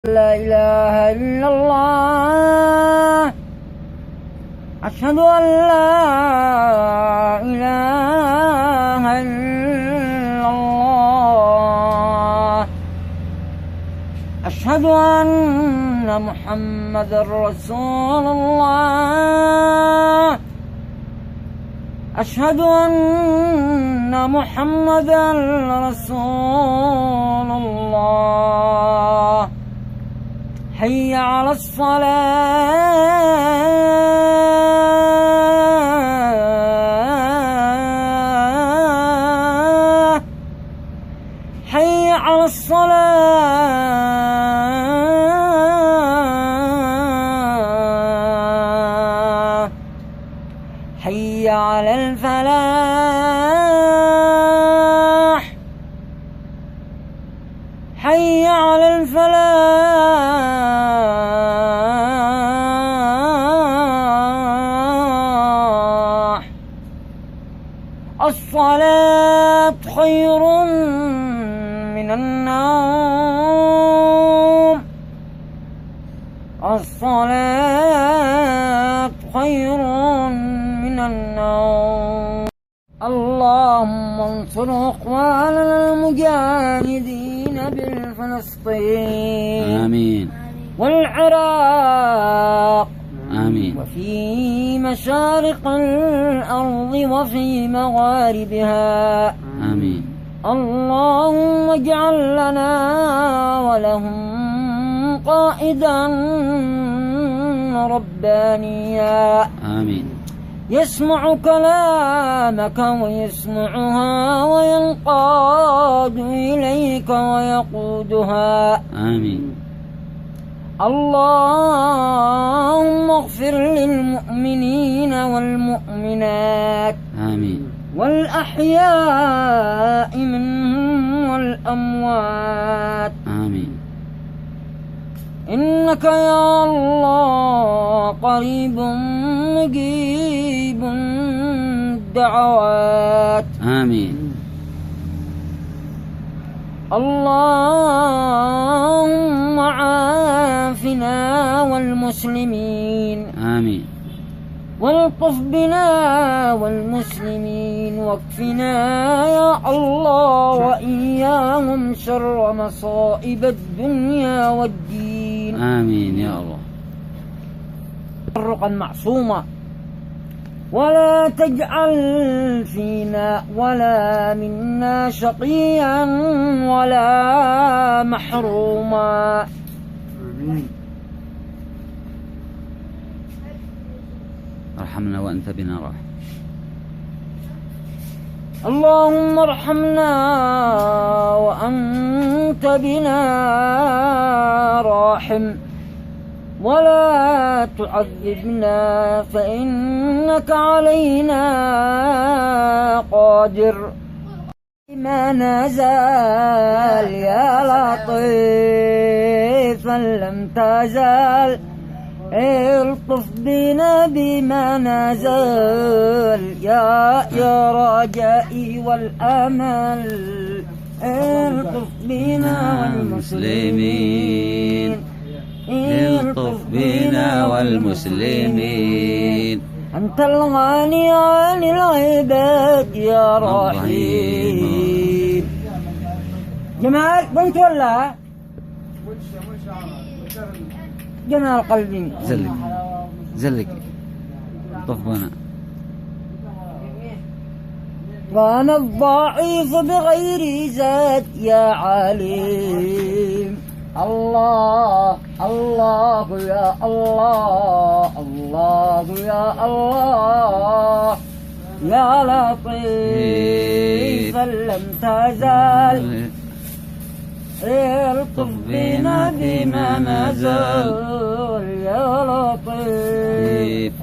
لا إله إلا الله. أشهد أن لا إله إلا الله. أشهد أن محمدا رسول الله. أشهد أن محمدا رسول الله. حي على الصلاة. حي على الصلاة. حي على الفلاح. حي على الفلاح. الصلاة خير من النوم. الصلاة خير من النوم. اللهم انصر اخواننا المجاهدين بالفلسطين آمين والعراق آمين وفي مشارق الأرض وفي مغاربها. آمين. اللهم اجعل لنا ولهم قائدا ربانيا آمين. يسمع كلامك ويسمعها وينقاد إليك ويقودها. آمين. اللهم اغفر للمؤمنين والمؤمنات آمين. والأحياء منهم والأموات. آمين. إنك يا الله قريب مجيب الدعوات. آمين. اللهم عافنا والمسلمين. آمين. والطف بنا والمسلمين واكفنا يا الله وإياهم شر مصائب الدنيا والدين. آمين يا الله. تفرقا معصوما ولا تجعل فينا ولا منا شقيا ولا محروما. آمين. ارحمنا وأنت بنا راحم. اللهم ارحمنا وأنت بنا راحم ولا تعذبنا فإنك علينا قادر. ما نزال يا لطيفا لم تزال الطف بنا بما نزل يا رجائي والأمل. الطف بنا والمسلمين. الطف بنا والمسلمين. أنت الغني عن العباد يا رحيم. جمال بنت ولا جمال قلبي زلك زلك طف بنا. وأنا الضعيف بغير زاد يا عليم. الله الله يا الله الله يا الله يا لطيفا لم تزال الطف بنا بما نزل يا لطيف.